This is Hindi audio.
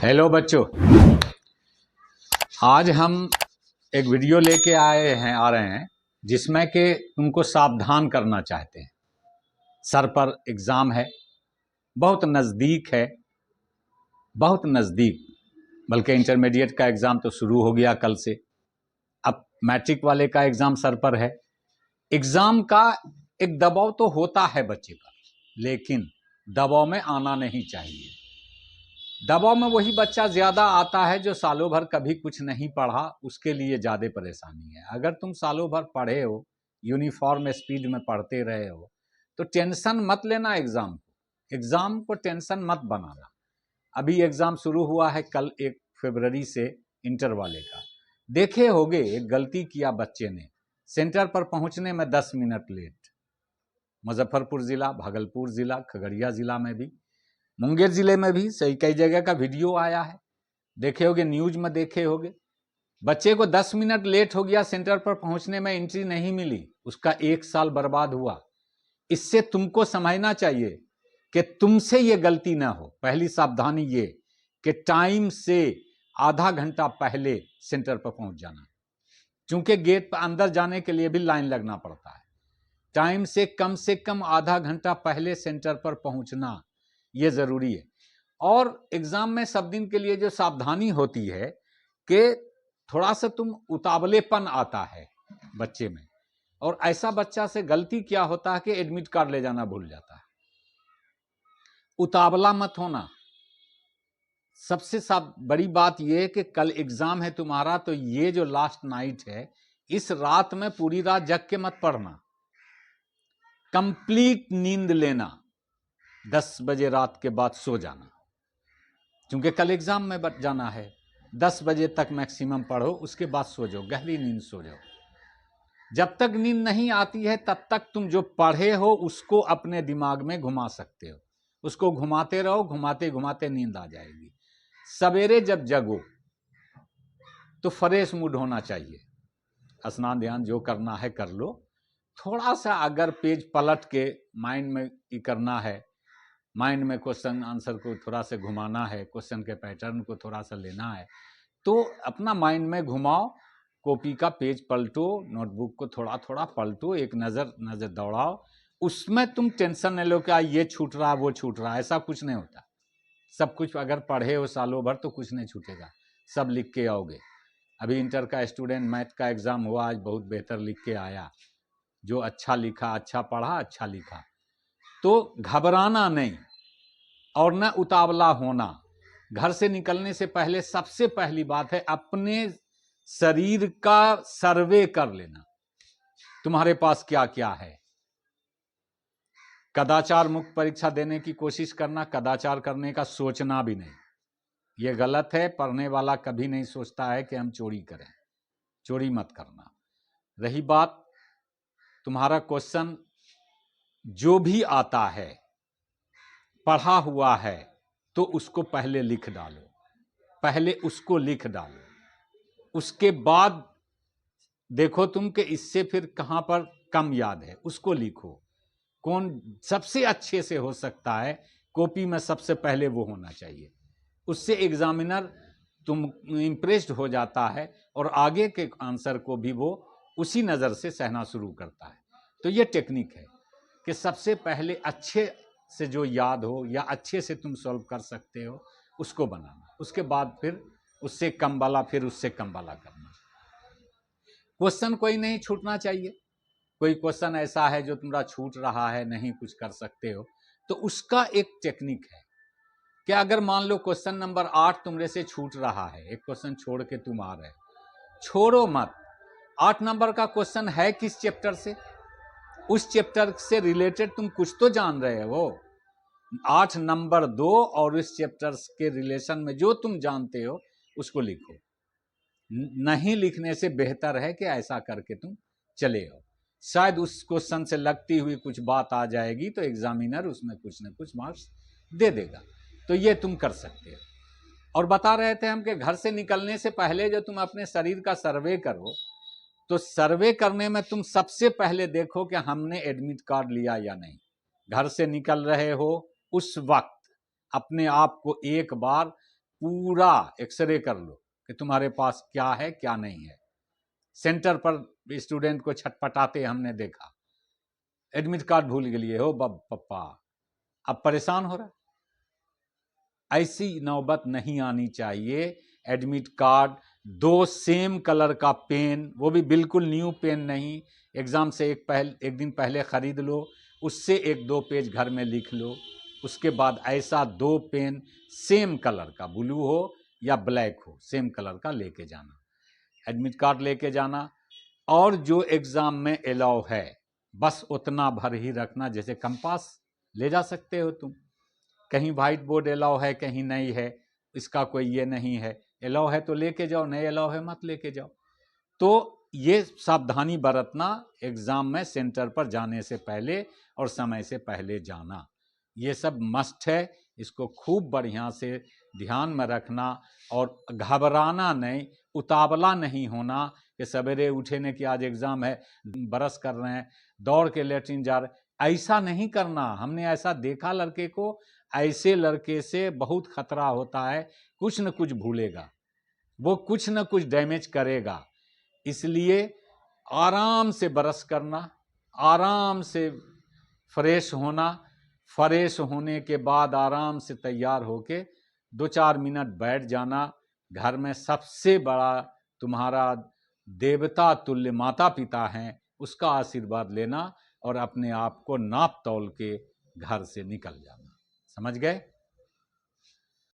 हेलो बच्चों, आज हम एक वीडियो लेके आ रहे हैं जिसमें कि तुमको सावधान करना चाहते हैं। सर पर एग्ज़ाम है, बहुत नज़दीक है, बहुत नज़दीक, बल्कि इंटरमीडिएट का एग्ज़ाम तो शुरू हो गया कल से। अब मैट्रिक वाले का एग्ज़ाम सर पर है। एग्ज़ाम का एक दबाव तो होता है बच्चे पर, लेकिन दबाव में आना नहीं चाहिए। दबाव में वही बच्चा ज्यादा आता है जो सालों भर कभी कुछ नहीं पढ़ा, उसके लिए ज्यादा परेशानी है। अगर तुम सालों भर पढ़े हो, यूनिफॉर्म स्पीड में पढ़ते रहे हो, तो टेंशन मत लेना। एग्जाम को टेंशन मत बनाना। अभी एग्जाम शुरू हुआ है कल 1 फरवरी से इंटर वाले का। देखे होगे, एक गलती किया बच्चे ने, सेंटर पर पहुंचने में 10 मिनट लेट। मुजफ्फरपुर जिला, भागलपुर जिला, खगड़िया जिला में भी, मुंगेर जिले में भी सही कई जगह का वीडियो आया है, देखे होगे, न्यूज में देखे होगे। बच्चे को 10 मिनट लेट हो गया, सेंटर पर पहुंचने में एंट्री नहीं मिली, उसका 1 साल बर्बाद हुआ। इससे तुमको समझना चाहिए कि तुमसे ये गलती ना हो। पहली सावधानी ये कि टाइम से आधा घंटा पहले सेंटर पर पहुंच जाना, क्योंकि गेट पर अंदर जाने के लिए भी लाइन लगना पड़ता है। टाइम से कम आधा घंटा पहले सेंटर पर पहुंचना ये जरूरी है। और एग्जाम में सब दिन के लिए जो सावधानी होती है कि थोड़ा सा तुम उतावलेपन आता है बच्चे में, और ऐसा बच्चा से गलती क्या होता है कि एडमिट कार्ड ले जाना भूल जाता है। उतावला मत होना। सबसे बड़ी बात यह है कि कल एग्जाम है तुम्हारा, तो ये जो लास्ट नाइट है, इस रात में पूरी रात जग के मत पढ़ना। कंप्लीट नींद लेना, 10 बजे रात के बाद सो जाना, क्योंकि कल एग्जाम में जाना है। 10 बजे तक मैक्सिमम पढ़ो, उसके बाद सो जाओ, गहरी नींद सो जाओ। जब तक नींद नहीं आती है तब तक तुम जो पढ़े हो उसको अपने दिमाग में घुमा सकते हो। उसको घुमाते रहो, घुमाते घुमाते नींद आ जाएगी। सवेरे जब जगो तो फ्रेश मूड होना चाहिए। स्नान ध्यान जो करना है कर लो। थोड़ा सा अगर पेज पलट के माइंड में करना है, माइंड में क्वेश्चन आंसर को थोड़ा सा घुमाना है, क्वेश्चन के पैटर्न को थोड़ा सा लेना है, तो अपना माइंड में घुमाओ, कॉपी का पेज पलटो, नोटबुक को थोड़ा थोड़ा पलटो, एक नज़र दौड़ाओ। उसमें तुम टेंशन नहीं लो कि ये छूट रहा वो छूट रहा, ऐसा कुछ नहीं होता। सब कुछ अगर पढ़े हो सालों भर तो कुछ नहीं छूटेगा, सब लिख के आओगे। अभी इंटर का स्टूडेंट मैथ का एग्ज़ाम हुआ, आज बहुत बेहतर लिख के आया। जो अच्छा लिखा, अच्छा पढ़ा, अच्छा लिखा। तो घबराना नहीं और न उतावला होना। घर से निकलने से पहले सबसे पहली बात है अपने शरीर का सर्वे कर लेना, तुम्हारे पास क्या क्या है। कदाचार मुक्त परीक्षा देने की कोशिश करना, कदाचार करने का सोचना भी नहीं, यह गलत है। पढ़ने वाला कभी नहीं सोचता है कि हम चोरी करें, चोरी मत करना। रही बात तुम्हारा क्वेश्चन, जो भी आता है पढ़ा हुआ है तो उसको पहले लिख डालो, पहले उसको लिख डालो। उसके बाद देखो तुम कि इससे फिर कहां पर कम याद है, उसको लिखो। कौन सबसे अच्छे से हो सकता है, कॉपी में सबसे पहले वो होना चाहिए। उससे एग्जामिनर तुम इंप्रेस्ड हो जाता है और आगे के आंसर को भी वो उसी नज़र से सहना शुरू करता है। तो ये टेक्निक है कि सबसे पहले अच्छे से जो याद हो या अच्छे से तुम सॉल्व कर सकते हो उसको बनाना, उसके बाद फिर उससे कम वाला, फिर उससे कम वाला करना। क्वेश्चन कोई नहीं छूटना चाहिए। कोई क्वेश्चन ऐसा है जो तुम्हारा छूट रहा है, नहीं कुछ कर सकते हो, तो उसका एक टेक्निक है कि अगर मान लो क्वेश्चन नंबर 8 तुमरे से छूट रहा है, एक क्वेश्चन छोड़ के तुम आ रहे, छोड़ो मत। 8 नंबर का क्वेश्चन है किस चैप्टर से, उस चैप्टर से रिलेटेड तुम कुछ तो जान रहे हो। 8 नंबर 2 और इस चैप्टर के रिलेशन में जो तुम जानते हो उसको लिखो। नहीं लिखने से बेहतर है कि ऐसा करके तुम चले हो। शायद उस क्वेश्चन से लगती हुई कुछ बात आ जाएगी तो एग्जामिनर उसमें कुछ न कुछ मार्क्स दे देगा। तो ये तुम कर सकते हो। और बता रहे थे हम कि घर से निकलने से पहले जो तुम अपने शरीर का सर्वे करो, तो सर्वे करने में तुम सबसे पहले देखो कि हमने एडमिट कार्ड लिया या नहीं। घर से निकल रहे हो उस वक्त अपने आप को एक बार पूरा एक्सरे कर लो कि तुम्हारे पास क्या है क्या नहीं है। सेंटर पर स्टूडेंट को छटपटाते हमने देखा, एडमिट कार्ड भूल गए हो पप्पा, अब परेशान हो रहा। ऐसी नौबत नहीं आनी चाहिए। एडमिट कार्ड, 2 सेम कलर का पेन, वो भी बिल्कुल न्यू पेन नहीं, एग्जाम से एक दिन पहले खरीद लो, उससे 1-2 पेज घर में लिख लो। उसके बाद ऐसा 2 पेन सेम कलर का, ब्लू हो या ब्लैक हो, सेम कलर का लेके जाना, एडमिट कार्ड लेके जाना। और जो एग्जाम में अलाउ है बस उतना भर ही रखना। जैसे कंपास ले जा सकते हो तुम, कहीं व्हाइट बोर्ड अलाउ है कहीं नहीं है, इसका कोई ये नहीं है, अलाउ है तो लेके जाओ, नहीं अलाउ है मत लेके जाओ। तो ये सावधानी बरतना एग्जाम में सेंटर पर जाने से पहले और समय से पहले जाना, ये सब मस्ट है। इसको खूब बढ़िया से ध्यान में रखना और घबराना नहीं, उतावला नहीं होना कि सवेरे उठे ने कि आज एग्जाम है, ब्रश कर रहे हैं, दौड़ के लेटरिन जा रहे, ऐसा नहीं करना। हमने ऐसा देखा लड़के को, ऐसे लड़के से बहुत खतरा होता है, कुछ न कुछ भूलेगा, वो कुछ न कुछ डैमेज करेगा। इसलिए आराम से ब्रश करना, आराम से फ्रेश होना, फ्रेश होने के बाद आराम से तैयार होके 2-4 मिनट बैठ जाना। घर में सबसे बड़ा तुम्हारा देवता तुल्य माता पिता हैं, उसका आशीर्वाद लेना और अपने आप को नाप तौल के घर से निकल जाना। समझ गए?